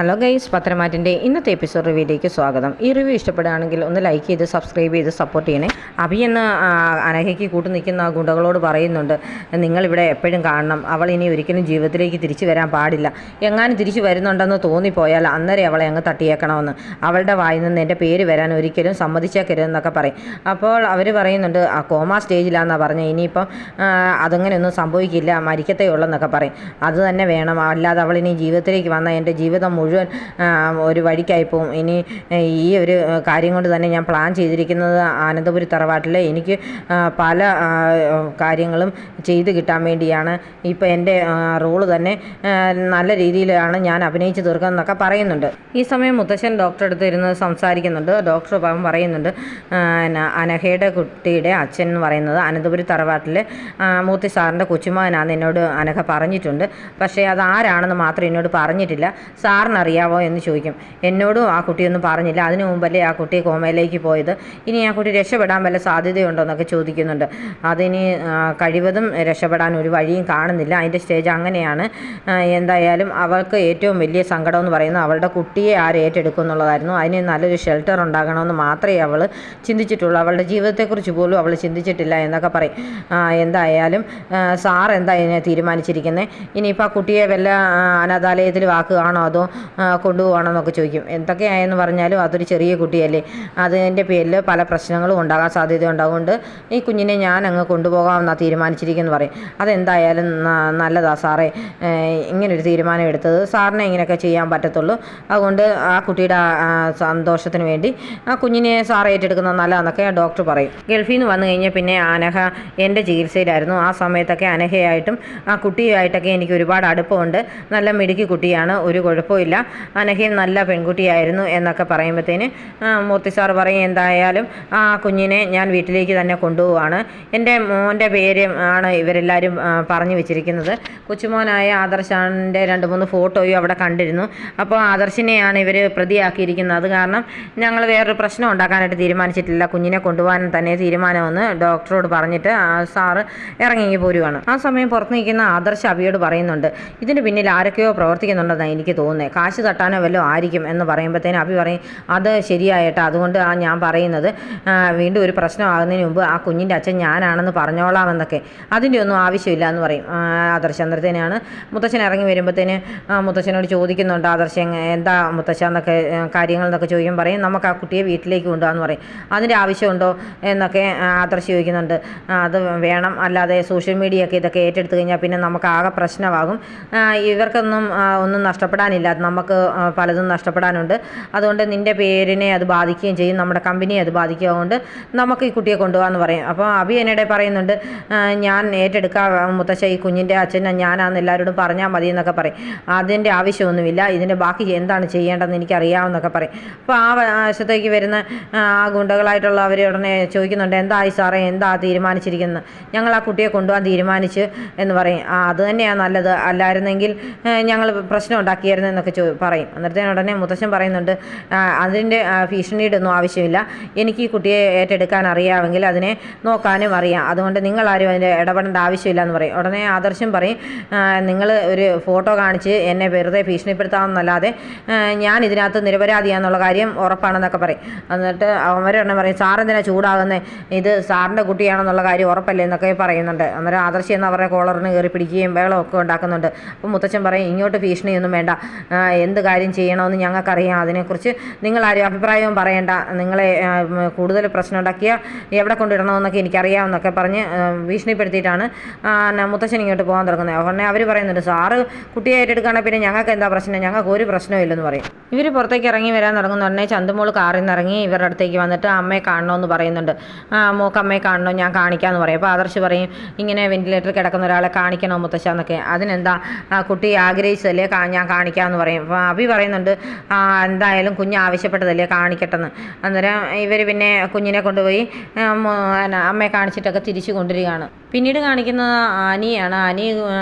Hello guys, പത്രമാറ്റിൻ്റെ ഇന്നത്തെ episode റിവ്യൂയിലേക്ക് സ്വാഗതം. ഈ റിവ്യൂ ഇഷ്ടപ്പെടുകയാണെങ്കിൽ ഒന്ന് ലൈക്ക് ചെയ്ത് സബ്സ്ക്രൈബ് ചെയ്ത് സപ്പോർട്ട് ചെയ്യണേ. അഭി എന്ന് അനഘയ്ക്ക് കൂട്ടു നിൽക്കുന്ന ഗുണ്ടകളോട് പറയുന്നുണ്ട്, നിങ്ങളിവിടെ എപ്പോഴും കാണണം, അവൾ ഇനി ഒരിക്കലും ജീവിതത്തിലേക്ക് തിരിച്ചു വരാൻ പാടില്ല. എങ്ങാനും തിരിച്ചു വരുന്നുണ്ടെന്ന് തോന്നിപ്പോയാൽ അന്നേരം അവളെ അങ്ങ് തട്ടിയേക്കണമെന്ന്. അവളുടെ വായിൽ നിന്ന് എൻ്റെ പേര് വരാൻ ഒരിക്കലും സമ്മതിച്ചേക്കരുതെന്നൊക്കെ പറയും. അപ്പോൾ അവർ പറയുന്നുണ്ട്, ആ കോമ സ്റ്റേജിലാണെന്നാണ് പറഞ്ഞത്, ഇനിയിപ്പം അതങ്ങനെയൊന്നും സംഭവിക്കില്ല, മരിക്കത്തേ ഉള്ളെന്നൊക്കെ പറയും. അത് തന്നെ വേണം, അല്ലാതെ അവൾ ഇനി ജീവിതത്തിലേക്ക് വന്നാൽ എൻ്റെ ജീവിതം മുഴുവൻ ഒരു വഴിക്കായിപ്പോവും. ഇനി ഈ ഒരു കാര്യം കൊണ്ട് തന്നെ ഞാൻ പ്ലാൻ ചെയ്തിരിക്കുന്നത് അനന്തപുരി തറവാട്ടിൽ എനിക്ക് പല കാര്യങ്ങളും ചെയ്ത് കിട്ടാൻ വേണ്ടിയാണ്. ഇപ്പോൾ എൻ്റെ റോള് തന്നെ നല്ല രീതിയിലാണ് ഞാൻ അഭിനയിച്ച് തീർക്കുന്നതെന്നൊക്കെ പറയുന്നുണ്ട്. ഈ സമയം മുത്തശ്ശൻ ഡോക്ടറെ അടുത്ത് ഇരുന്ന് സംസാരിക്കുന്നുണ്ട്. ഡോക്ടർ പറയുന്നുണ്ട്, അനഘയുടെ കുട്ടിയുടെ അച്ഛൻ എന്ന് പറയുന്നത് അനന്തപുരി തറവാട്ടിലെ മൂത്തി സാറിൻ്റെ കൊച്ചുമകനാണെന്ന് എന്നോട് അനഘ പറഞ്ഞിട്ടുണ്ട്. പക്ഷേ അത് ആരാണെന്ന് മാത്രം എന്നോട് പറഞ്ഞിട്ടില്ല. സാറിനറിയാവോ എന്ന് ചോദിക്കും. എന്നോടും ആ കുട്ടിയൊന്നും പറഞ്ഞില്ല. അതിനു മുമ്പല്ലേ ആ കുട്ടി കോമയിലേക്ക് പോയത്. ഇനി ആ കുട്ടി രക്ഷപ്പെടാൻ വല്ല സാധ്യതയുണ്ടോ എന്നൊക്കെ ചോദിക്കുന്നുണ്ട്. അതിനി കഴിവതും രക്ഷപ്പെടാൻ ഒരു വഴിയും കാണുന്നില്ല. അതിൻ്റെ സ്റ്റേജ് അങ്ങനെയാണ്. എന്തായാലും അവൾക്ക് ഏറ്റവും വലിയ സങ്കടം എന്ന് പറയുന്നത് അവളുടെ കുട്ടിയെ ആര് ഏറ്റെടുക്കും എന്നുള്ളതായിരുന്നു. അതിന് നല്ലൊരു ഷെൽട്ടർ ഉണ്ടാകണമെന്ന് മാത്രമേ അവൾ ചിന്തിച്ചിട്ടുള്ളൂ. അവളുടെ ജീവിതത്തെക്കുറിച്ച് പോലും അവൾ ചിന്തിച്ചിട്ടില്ല എന്നൊക്കെ പറയും. എന്തായാലും സാർ എന്താ ഇതിനെ തീരുമാനിച്ചിരിക്കുന്നത്? ഇനിയിപ്പോൾ ആ കുട്ടിയെ വല്ല അനാഥാലയത്തിൽ ആക്കുകയാണോ അതോ കൊണ്ടുപോകണോ എന്നൊക്കെ ചോദിക്കും. എന്തൊക്കെയായെന്ന് പറഞ്ഞാലും അതൊരു ചെറിയ കുട്ടിയല്ലേ, അതിൻ്റെ പേരിൽ പല പ്രശ്നങ്ങളും ഉണ്ടാകാൻ സാധ്യതയുണ്ട്. അതുകൊണ്ട് ഈ കുഞ്ഞിനെ ഞാൻ അങ്ങ് കൊണ്ടുപോകാമെന്നാണ് തീരുമാനിച്ചിരിക്കുന്നു പറയും. അതെന്തായാലും നല്ലതാ സാറേ, ഇങ്ങനൊരു തീരുമാനം എടുത്തത്. സാറിനെ ഇങ്ങനെയൊക്കെ ചെയ്യാൻ പറ്റത്തുള്ളൂ. അതുകൊണ്ട് ആ കുട്ടിയുടെ സന്തോഷത്തിന് വേണ്ടി ആ കുഞ്ഞിനെ സാർ ഏറ്റെടുക്കുന്നത് നല്ലതാണെന്നൊക്കെ ഡോക്ടർ പറയും. ഗൾഫിൽ നിന്ന് വന്നു കഴിഞ്ഞാൽ പിന്നെ അനഘ എൻ്റെ ചികിത്സയിലായിരുന്നു. ആ സമയത്തൊക്കെ അനഘയായിട്ടും ആ കുട്ടിയുമായിട്ടൊക്കെ എനിക്ക് ഒരുപാട് അടുപ്പമുണ്ട്. നല്ല മിടുക്കി കുട്ടിയാണ്, ഒരു കുഴപ്പമില്ല, അനഘയും നല്ല പെൺകുട്ടിയായിരുന്നു എന്നൊക്കെ പറയുമ്പോഴത്തേന് മൂർത്തി സാർ പറയും, എന്തായാലും ആ കുഞ്ഞിനെ ഞാൻ വീട്ടിലേക്ക് തന്നെ കൊണ്ടുപോവാണ്. എൻ്റെ മോൻ്റെ പേര് ആണ് ഇവരെല്ലാവരും പറഞ്ഞു വെച്ചിരിക്കുന്നത്. കൊച്ചുമോനായ ആദർശാൻ്റെ 2-3 ഫോട്ടോയും അവിടെ കണ്ടിരുന്നു. അപ്പോൾ ആദർശിനെയാണ് ഇവർ പ്രതിയാക്കിയിരിക്കുന്നത്. അത് കാരണം ഞങ്ങൾ വേറൊരു പ്രശ്നം ഉണ്ടാക്കാനായിട്ട് തീരുമാനിച്ചിട്ടില്ല, കുഞ്ഞിനെ കൊണ്ടുപോകാൻ തന്നെ തീരുമാനമെന്ന് ഡോക്ടറോട് പറഞ്ഞിട്ട് സാറ് ഇറങ്ങി പോരുവാണ്. ആ സമയം പുറത്ത് നിൽക്കുന്ന ആദർശ് അഭിയോട് പറയുന്നുണ്ട്, ഇതിന് പിന്നിൽ ആരൊക്കെയോ പ്രവർത്തിക്കുന്നുണ്ടെന്നാണ് എനിക്ക് തോന്നുന്നത്, കാശ് തട്ടാനോ വല്ലതും ആയിരിക്കും എന്ന് പറയുമ്പോഴത്തേനും അഭി പറയും, അത് ശരിയായിട്ടാ, അതുകൊണ്ട് ഞാൻ പറയുന്നത് വീണ്ടും ഒരു പ്രശ്നമാകുന്നതിന് മുമ്പ് ആ കുഞ്ഞിൻ്റെ അച്ഛൻ ഞാനാണെന്ന് പറഞ്ഞോളാമെന്നൊക്കെ. അതിൻ്റെ ഒന്നും ആവശ്യമില്ല എന്ന് പറയും ആദർശ്. അന്നേരത്തേനാണ് മുത്തശ്ശൻ ഇറങ്ങി വരുമ്പോഴത്തേന് മുത്തശ്ശനോട് ചോദിക്കുന്നുണ്ട് ആദർശ്, എന്താ മുത്തശ്ശ എന്നൊക്കെ കാര്യങ്ങൾ എന്നൊക്കെ ചോദിക്കുമ്പോൾ പറയും, നമുക്ക് ആ കുട്ടിയെ വീട്ടിലേക്ക് കൊണ്ടുപോകാമെന്ന് പറയും. അതിൻ്റെ ആവശ്യമുണ്ടോ എന്നൊക്കെ ആദർശ് ചോദിക്കുന്നുണ്ട്. അത് വേണം, അല്ലാതെ സോഷ്യൽ മീഡിയ ഒക്കെ ഇതൊക്കെ ഏറ്റെടുത്ത് കഴിഞ്ഞാൽ പിന്നെ നമുക്ക് ആകെ പ്രശ്നമാകും. ഇവർക്കൊന്നും ഒന്നും നഷ്ടപ്പെടാനില്ല, നമുക്ക് പലതും നഷ്ടപ്പെടാനുണ്ട്. അതുകൊണ്ട് നിൻ്റെ പേരിനെ അത് ബാധിക്കുകയും ചെയ്യും, നമ്മുടെ കമ്പനിയെ അത് ബാധിക്കുക. അതുകൊണ്ട് നമുക്ക് ഈ കുട്ടിയെ കൊണ്ടുപോകാമെന്ന് പറയും. അപ്പോൾ അഭി എന്നിടെ പറയുന്നുണ്ട്, ഞാൻ ഏറ്റെടുക്കാം മുത്തശ്ശ, ഈ കുഞ്ഞിൻ്റെ അച്ഛൻ ഞാനാണെന്ന് എല്ലാവരോടും പറഞ്ഞാൽ മതി എന്നൊക്കെ പറയും. അതിൻ്റെ ആവശ്യമൊന്നുമില്ല, ഇതിൻ്റെ ബാക്കി എന്താണ് ചെയ്യേണ്ടതെന്ന് എനിക്കറിയാമെന്നൊക്കെ പറയും. അപ്പോൾ ആ വശത്തേക്ക് വരുന്ന ആ ഗുണ്ടകളായിട്ടുള്ള അവർ ഉടനെ ചോദിക്കുന്നുണ്ട്, എന്തായി സാറേ, എന്താ തീരുമാനിച്ചിരിക്കുന്നത്? ഞങ്ങൾ ആ കുട്ടിയെ കൊണ്ടുപോകാൻ തീരുമാനിച്ചു എന്ന് പറയും. അത് തന്നെയാണ് നല്ലത്, അല്ലായിരുന്നെങ്കിൽ ഞങ്ങൾ പ്രശ്നം ഉണ്ടാക്കിയായിരുന്നു എന്നൊക്കെ പറയും. അന്നേരത്തേന് ഉടനെ മുത്തശ്ശൻ പറയുന്നുണ്ട്, അതിൻ്റെ ഭീഷണിയുടെ ഒന്നും ആവശ്യമില്ല, എനിക്ക് ഈ കുട്ടിയെ ഏറ്റെടുക്കാൻ അറിയാമെങ്കിൽ അതിനെ നോക്കാനും അറിയാം, അതുകൊണ്ട് നിങ്ങളാരും അതിൻ്റെ ഇടപെടേണ്ട ആവശ്യമില്ല എന്ന് പറയും. ഉടനെ ആദർശം പറയും, നിങ്ങൾ ഒരു ഫോട്ടോ കാണിച്ച് എന്നെ വെറുതെ ഭീഷണിപ്പെടുത്താമെന്നല്ലാതെ ഞാൻ ഇതിനകത്ത് നിരപരാധിയാണെന്നുള്ള കാര്യം ഉറപ്പാണെന്നൊക്കെ പറയും. എന്നിട്ട് അവരെന്നെ പറയും, സാറെന്തിനാ ചൂടാകുന്നത്, ഇത് സാറിൻ്റെ കുട്ടിയാണെന്നുള്ള കാര്യം ഉറപ്പല്ലേ എന്നൊക്കെ പറയുന്നുണ്ട്. അന്നേരം ആദർശം എന്ന് അവരുടെ കോളറിന് കയറി പിടിക്കുകയും ബഹളമൊക്കെ ഉണ്ടാക്കുന്നുണ്ട്. അപ്പോൾ മുത്തച്ഛൻ പറയും, ഇങ്ങോട്ട് ഭീഷണിയൊന്നും വേണ്ട, എന്ത് കാര്യം ചെയ്യണമെന്ന് ഞങ്ങൾക്കറിയാം, അതിനെക്കുറിച്ച് നിങ്ങളാരും അഭിപ്രായവും പറയേണ്ട, നിങ്ങളെ കൂടുതൽ പ്രശ്നം ഉണ്ടാക്കിയാൽ എവിടെ കൊണ്ടിടണമെന്നൊക്കെ എനിക്കറിയാമെന്നൊക്കെ പറഞ്ഞ് ഭീഷണിപ്പെടുത്തിയിട്ടാണ് മുത്തശ്ശൻ ഇങ്ങോട്ട് പോകാൻ തുടങ്ങുന്നത്. ഉടനെ അവർ പറയുന്നുണ്ട്, സാറ് കുട്ടിയെ ഏറ്റെടുക്കുകയാണെങ്കിൽ പിന്നെ ഞങ്ങൾക്ക് എന്താ പ്രശ്നം, ഞങ്ങൾക്ക് ഒരു പ്രശ്നവും ഇല്ലെന്ന് പറയും. ഇവർ പുറത്തേക്ക് ഇറങ്ങി വരാൻ തുടങ്ങുന്ന ഉടനെ ചന്തുമോൾ കാറിൽ നിന്ന് ഇറങ്ങി ഇവരുടെ അടുത്തേക്ക് വന്നിട്ട് അമ്മയെ കാണണമെന്ന് പറയുന്നുണ്ട്. മോക്ക് അമ്മയെ കാണണോ, ഞാൻ കാണിക്കാമെന്ന് പറയും. അപ്പോൾ ആദർശ് പറയും, ഇങ്ങനെ വെന്റിലേറ്ററിൽ കിടക്കുന്ന ഒരാളെ കാണിക്കണോ മുത്തശ്ശ എന്നൊക്കെ. അതിനെന്താ, കുട്ടി ആഗ്രഹിച്ചതല്ലേ, ഞാൻ കാണിക്കാമെന്ന് പറയും. അപ്പോൾ അഭി പറയുന്നുണ്ട്, എന്തായാലും കുഞ്ഞ് ആവശ്യപ്പെട്ടതല്ലേ, കാണിക്കട്ടെന്ന്. അന്നേരം ഇവർ പിന്നെ കുഞ്ഞിനെ കൊണ്ടുപോയി അമ്മയെ കാണിച്ചിട്ടൊക്കെ തിരിച്ചു കൊണ്ടുവരികയാണ്. പിന്നീട് കാണിക്കുന്നത് അനിയാണ്. അനി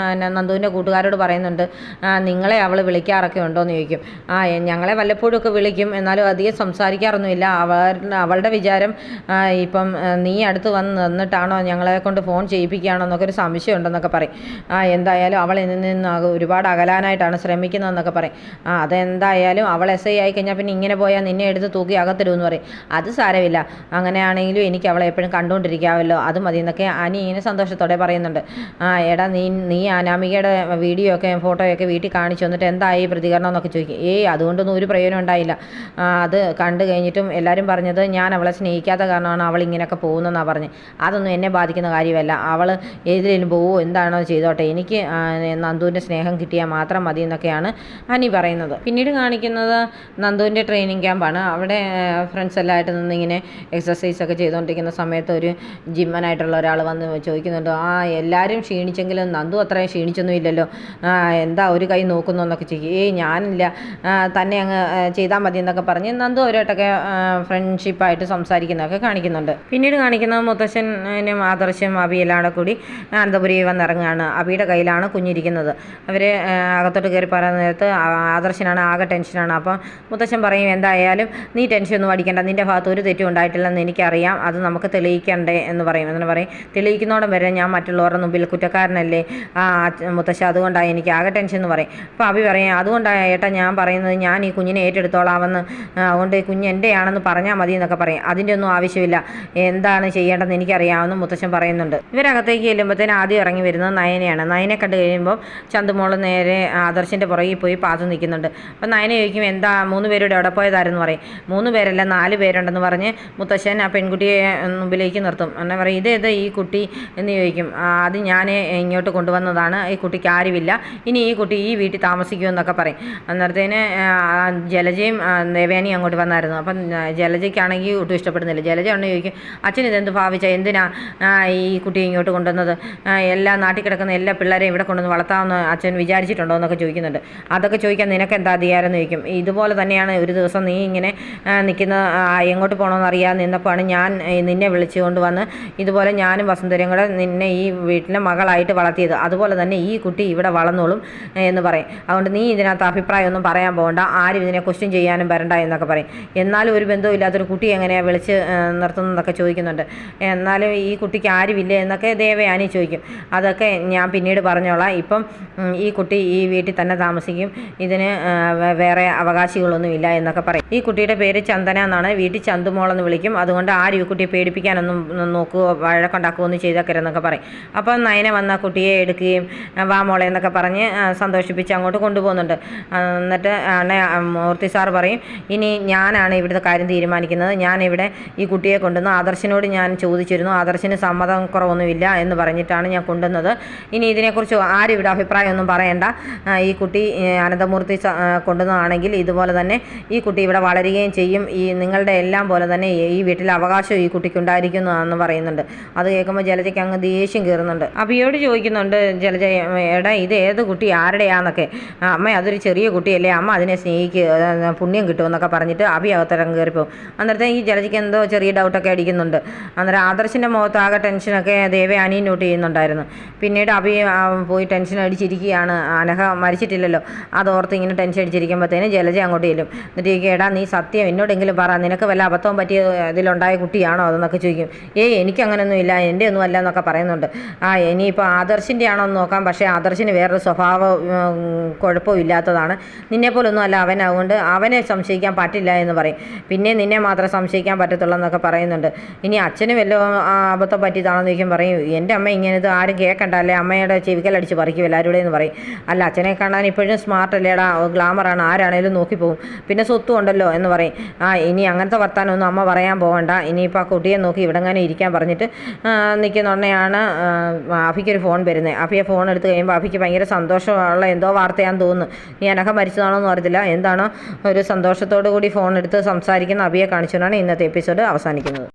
നന്ദുവിൻ്റെ കൂട്ടുകാരോട് പറയുന്നുണ്ട്, നിങ്ങളെ അവൾ വിളിക്കാറൊക്കെ ഉണ്ടോയെന്ന് ചോദിക്കും. ഞങ്ങളെ വല്ലപ്പോഴും ഒക്കെ വിളിക്കും, എന്നാലും അധികം സംസാരിക്കാറൊന്നുമില്ല. അവളുടെ വിചാരം ഇപ്പം നീ അടുത്ത് വന്ന് നിന്നിട്ടാണോ ഞങ്ങളെ കൊണ്ട് ഫോൺ ചെയ്യിപ്പിക്കുകയാണോ എന്നൊക്കെ ഒരു സംശയം ഉണ്ടെന്നൊക്കെ പറയും. എന്തായാലും അവൾ ഇതിൽ നിന്ന് ഒരുപാട് അകലാനായിട്ടാണ് ശ്രമിക്കുന്നതെന്നൊക്കെ പറയും. അതെന്തായാലും അവൾ SI ആയി കഴിഞ്ഞാൽ പിന്നെ ഇങ്ങനെ പോയാൽ നിന്നെ എടുത്ത് തൂക്കി അകത്തിടുമെന്ന് പറയും. അത് സാരമില്ല, അങ്ങനെയാണെങ്കിലും എനിക്ക് അവളെ എപ്പോഴും കണ്ടുകൊണ്ടിരിക്കാമല്ലോ, അത് മതി എന്നൊക്കെ അനി ഇങ്ങനെ സന്തോഷത്തോടെ പറയുന്നുണ്ട്. എടാ നീ അനാമികയുടെ വീഡിയോ ഒക്കെ ഫോട്ടോയൊക്കെ വീട്ടിൽ കാണിച്ചു വന്നിട്ട് എന്തായി പ്രതികരണം എന്നൊക്കെ ചോദിക്കും. അതുകൊണ്ടൊന്നും ഒരു പ്രയോജനം ഉണ്ടായില്ല. അത് കണ്ടു കഴിഞ്ഞിട്ടും എല്ലാവരും പറഞ്ഞത് ഞാൻ അവളെ സ്നേഹിക്കാത്ത കാരണമാണ് അവൾ ഇങ്ങനെയൊക്കെ പോകുന്നതെന്നാണ് പറഞ്ഞത്. അതൊന്നും എന്നെ ബാധിക്കുന്ന കാര്യമല്ല. അവൾ ഏതിലും പോവോ എന്താണോ ചെയ്തോട്ടെ, എനിക്ക് നന്ദുവിൻ്റെ സ്നേഹം കിട്ടിയാൽ മാത്രം മതി എന്നൊക്കെയാണ് അനി പറയുന്നത്. പിന്നീട് കാണിക്കുന്നത് നന്ദുവിൻ്റെ ട്രെയിനിങ് ക്യാമ്പാണ്. അവിടെ ഫ്രണ്ട്സ് എല്ലാമായിട്ട് നിന്നിങ്ങനെ എക്സസൈസ് ഒക്കെ ചെയ്തുകൊണ്ടിരിക്കുന്ന സമയത്ത് ഒരു ജിമ്മനായിട്ടുള്ള ഒരാൾ വന്ന് ചോദിക്കുന്നുണ്ട്, എല്ലാവരും ക്ഷീണിച്ചെങ്കിലും നന്ദു അത്രയും ക്ഷീണിച്ചൊന്നും ഇല്ലല്ലോ, എന്താ ഒരു കൈ നോക്കുന്നു എന്നൊക്കെ ചോദിക്കും. ഞാനില്ല, തന്നെ അങ്ങ് ചെയ്താൽ മതി എന്നൊക്കെ പറഞ്ഞ് നന്ദു അവരായിട്ടൊക്കെ ഫ്രണ്ട്ഷിപ്പായിട്ട് സംസാരിക്കുന്നതൊക്കെ കാണിക്കുന്നുണ്ട്. പിന്നീട് കാണിക്കുന്നത് മുത്തശ്ശനും ആദർശം അബിയെല്ലാം കൂടി അനന്തപുരി വന്നിറങ്ങുകയാണ്. അബിയുടെ കയ്യിലാണ് കുഞ്ഞിരിക്കുന്നത്. അവർ അകത്തോട്ട് കയറി പറയുന്ന നേരത്ത് ആദർശനാണ് ആകെ ടെൻഷനാണ്. അപ്പം മുത്തശ്ശൻ പറയും, എന്തായാലും നീ ടെൻഷനൊന്നും അടിക്കേണ്ട, നിൻ്റെ ഭാഗത്ത് ഒരു തെറ്റും ഉണ്ടായിട്ടില്ലെന്ന് എനിക്കറിയാം, അത് നമുക്ക് തെളിയിക്കണ്ടേ എന്ന് പറയും. അങ്ങനെ പറയും, തെളിയിക്കുന്നോടം വരെ ഞാൻ മറ്റുള്ളവരുടെ മുമ്പിൽ കുറ്റക്കാരനല്ലേ മുത്തശ്ശ, അതുകൊണ്ടാണ് എനിക്ക് ആകെ ടെൻഷൻ എന്ന് പറയും. അപ്പോൾ അബി പറയും, അതുകൊണ്ടാണ് ഏട്ടാ ഞാൻ പറയുന്നത്, ഞാൻ ഈ കുഞ്ഞിനെ ഏറ്റെടുത്തോളാമെന്ന്, അതുകൊണ്ട് ഈ കുഞ്ഞ് എൻ്റെയാണെന്ന് പറഞ്ഞാൽ മതി എന്നൊക്കെ പറയും. അതിൻ്റെ ഒന്നും ആവശ്യമില്ല, എന്താണ് ചെയ്യേണ്ടതെന്ന് എനിക്കറിയാമെന്ന് മുത്തശ്ശൻ പറയുന്നുണ്ട്. ഇവരകത്തേക്ക് ചെല്ലുമ്പോഴത്തേന് ആദ്യം ഇറങ്ങി വരുന്നത് നയനയാണ്. നയനെ കണ്ടു കഴിയുമ്പോൾ ചന്തുമോൾ നേരെ ആദർശിൻ്റെ പുറകിൽ പോയി പാത്തു നിൽക്കുന്നുണ്ട്. അപ്പം നയന ചോദിക്കും, എന്താ 3 പേരുടെ എവിടെ പോയതാരെന്ന് പറയും. 3 പേരല്ല 4 പേരുണ്ടെന്ന് പറഞ്ഞ് മുത്തശ്ശൻ ആ പെൺകുട്ടിയെ മുമ്പിലേക്ക് നിർത്തും. എന്നെ പറയും, ഇതേത് ഈ കുട്ടി എന്ന് ചോദിക്കും. അത് ഞാൻ ഇങ്ങോട്ട് കൊണ്ടുവന്നതാണ്, ഈ കുട്ടിക്ക് ആരുമില്ല, ഇനി ഈ കുട്ടി ഈ വീട്ടിൽ താമസിക്കുമെന്നൊക്കെ പറയും. അന്നേരത്തേന് ജലജയും ദേവേനയും അങ്ങോട്ട് വന്നായിരുന്നു. അപ്പം ജലജയ്ക്കാണെങ്കിൽ ഒട്ടും ഇഷ്ടപ്പെടുന്നില്ല. ജലജ ഒന്ന് ചോദിക്കും, അച്ഛൻ ഇതെന്ത് ഭാവിച്ച, എന്തിനാ ഈ കുട്ടിയെ ഇങ്ങോട്ട് കൊണ്ടുവന്നത്, എല്ലാ നാട്ടിൽ കിടക്കുന്ന എല്ലാ പിള്ളേരെയും ഇവിടെ കൊണ്ടുവന്ന് വളർത്താമെന്ന് അച്ഛൻ വിചാരിച്ചിട്ടുണ്ടോ എന്നൊക്കെ ചോദിക്കുന്നുണ്ട്. അതൊക്കെ ചോദിക്കാൻ നിനക്ക് എന്താ അധികാരം എന്ന് ചോദിക്കും. ഇതുപോലെ തന്നെയാണ് ഒരു ദിവസം നീ ഇങ്ങനെ നിൽക്കുന്ന എങ്ങോട്ട് പോകണമെന്ന് അറിയാതെ നിന്നപ്പോഴാണ് ഞാൻ നിന്നെ വിളിച്ചുകൊണ്ട് വന്ന് ഇതുപോലെ ഞാനും വസുന്ധരയും കൂടെ നിന്നെ ഈ വീട്ടിലെ മകളായിട്ട് വളർത്തിയത്, അതുപോലെ തന്നെ ഈ കുട്ടി ഇവിടെ വളർന്നോളും എന്ന് പറയും. അതുകൊണ്ട് നീ ഇതിനകത്ത് അഭിപ്രായമൊന്നും പറയാൻ പോകണ്ട, ആരും ഇതിനെ ക്വസ്റ്റ്യൻ ചെയ്യാനും വരണ്ട എന്നൊക്കെ പറയും. എന്നാലും ഒരു ബന്ധവും ഇല്ലാത്തൊരു കുട്ടി എങ്ങനെയാണ് വിളിച്ച് നിർത്തുന്നതൊക്കെ ചോദിക്കുന്നുണ്ട്. എന്നാലും ഈ കുട്ടിക്ക് ആരുമില്ലേ എന്നൊക്കെ ദേവയാനി ചോദിക്കും. അതൊക്കെ ഞാൻ പിന്നീട് പറഞ്ഞോളാം, ഇപ്പം ഈ കുട്ടി ഈ വീട്ടിൽ തന്നെ താമസിക്കും, ഇതിന് വേറെ അവകാശികളൊന്നുമില്ല എന്നൊക്കെ പറയും. ഈ കുട്ടിയുടെ പേര് ചന്ദന എന്നാണ്, വീട്ടിൽ ചന്തുമോളെന്ന് വിളിക്കും, അതുകൊണ്ട് ആരും ഈ കുട്ടിയെ പേടിപ്പിക്കാനൊന്നും നോക്കുകയോ വഴക്കുണ്ടാക്കുകയോ ഒന്നും ചെയ്തേക്കരുതെന്നൊക്കെ പറയും. അപ്പം നയന വന്ന കുട്ടിയെ എടുക്കുകയും വാ മോളെ എന്നൊക്കെ പറഞ്ഞ് സന്തോഷിപ്പിച്ച് അങ്ങോട്ട് കൊണ്ടുപോകുന്നുണ്ട്. എന്നിട്ട് മൂർത്തി സാർ പറയും, ഇനി ഞാനാണ് ഇവിടുത്തെ കാര്യം തീരുമാനിക്കുന്നത്, ഞാനിവിടെ ഈ കുട്ടിയെ കൊണ്ടുവന്ന് ആദർശനോട് ഞാൻ ചോദിച്ചിരുന്നു, ആദർശന് സമ്മതം കുറവൊന്നുമില്ല എന്ന് പറഞ്ഞിട്ടാണ് ഞാൻ കൊണ്ടുവന്നത്, ഇനി ഇതിനെക്കുറിച്ച് ആരും ഇവിടെ അഭിപ്രായമൊന്നും പറയണ്ട, ഈ കുട്ടി അനന്തമൂർത്തി കൊണ്ടുവന്നതാണെങ്കിൽ ഇതുപോലെ തന്നെ ഈ കുട്ടി ഇവിടെ വളരുകയും ചെയ്യും, ഈ നിങ്ങളുടെ എല്ലാം പോലെ തന്നെ ഈ വീട്ടിലെ അവകാശം ഈ കുട്ടിക്ക് ഉണ്ടായിരിക്കുന്നു എന്ന് പറയുന്നുണ്ട്. അത് കേൾക്കുമ്പോൾ ജലജയ്ക്ക് അങ്ങ് ദേഷ്യം കയറുന്നുണ്ട്. അബിയോട് ചോദിക്കുന്നുണ്ട് ജലജ, എടാ ഇത് ഏത് കുട്ടി ആരുടെയാന്നൊക്കെ, അമ്മ അതൊരു ചെറിയ കുട്ടിയല്ലേ, അമ്മ അതിനെ സ്നേഹിക്കുക, പുണ്യം കിട്ടുമെന്നൊക്കെ പറഞ്ഞിട്ട് അബി അകത്തിറങ്ങി കയറിപ്പോവും. അന്നേരത്തെ ഈ ജലജയ്ക്ക് എന്തോ ചെറിയ ഡൗട്ടൊക്കെ അടിക്കുന്നുണ്ട്. അന്നേരം ആദർശിൻ്റെ മുഖത്താകെ ടെൻഷനൊക്കെ ദേവയാനി നോട്ട് ചെയ്യുന്നുണ്ടായിരുന്നു. പിന്നീട് അബി പോയി ടെൻഷൻ അടിച്ചിരിക്കുകയാണ്, അനഘ മരിച്ചിട്ടില്ലല്ലോ, അതോർത്ത് ഇങ്ങനെ ടെൻഷൻ അടിച്ചിരിക്കുമ്പോഴത്തേന് ജലജ അങ്ങോട്ട് ചെല്ലും. എന്നിട്ട് എടാ നീ സത്യം എന്നോടെങ്കിലും പറ, നിനക്ക് വല്ല അബദ്ധവും പറ്റിയ ഇതിലുണ്ടായ കുട്ടിയാണോ അതെന്നൊക്കെ ചോദിക്കും. എനിക്കങ്ങനൊന്നും ഇല്ല, എൻ്റെ ഒന്നും അല്ല എന്നൊക്കെ പറയുന്നുണ്ട്. ഇനിയിപ്പോൾ ആദർശിൻ്റെ ആണോ എന്ന് നോക്കാം, പക്ഷേ ആദർശിന് വേറൊരു സ്വഭാവ കുഴപ്പവും ഇല്ലാത്തതാണ്, നിന്നെപ്പോലൊന്നും അല്ല അവൻ, അതുകൊണ്ട് അവനെ സംശയിക്കാൻ പറ്റില്ല എന്ന് പറയും. പിന്നെ നിന്നെ മാത്രമേ സംശയിക്കാൻ പറ്റത്തുള്ളൂ എന്നൊക്കെ പറയുന്നുണ്ട്. ഇനി അച്ഛന് വല്ല അബദ്ധം പറ്റിയതാണെന്ന് ചോദിക്കും. പറയും, എൻ്റെ അമ്മ ഇങ്ങനെ ഇത് ആരും കേൾക്കണ്ട, അല്ലേ അമ്മയുടെ ചെവിക്കലടിച്ച് പറിക്കും എല്ലാവരുടെയും എന്ന് പറയും. അല്ല അച്ഛനെ കാണാൻ ഇപ്പോഴും സ്മാർട്ട് അല്ലേടാ, ഗ്ലാമറാണ്, ആരാണേലും നോക്കിപ്പോവും, പിന്നെ സ്വത്തും ഉണ്ടല്ലോ എന്ന് പറയും. ഇനി അങ്ങനത്തെ വർത്താനമൊന്നും അമ്മ പറയാൻ പോകണ്ട, ഇനിയിപ്പോൾ ആ കുട്ടിയെ നോക്കി ഇവിടെങ്ങനെ ഇരിക്കാൻ പറഞ്ഞിട്ട് നിൽക്കുന്നുണ്ടെയാണ് അഭിക്കൊരു ഫോൺ വരുന്നത്. അഭിയെ ഫോൺ എടുത്ത് കഴിയുമ്പോൾ അഭിക്ക് ഭയങ്കര സന്തോഷമുള്ള എന്തോ വാർത്തയാണെന്ന് തോന്നുന്നു. നീ അനഘ മരിച്ചതാണോ എന്ന് അറിയത്തില്ല, എന്താണോ ഒരു സന്തോഷത്തോടു കൂടി ഫോൺ എടുത്ത് സംസാരിക്കുന്ന അഭിയെ കാണിച്ചുകൊണ്ടാണ് ഇന്നത്തെ എപ്പിസോഡ് അവസാനിക്കുന്നത്.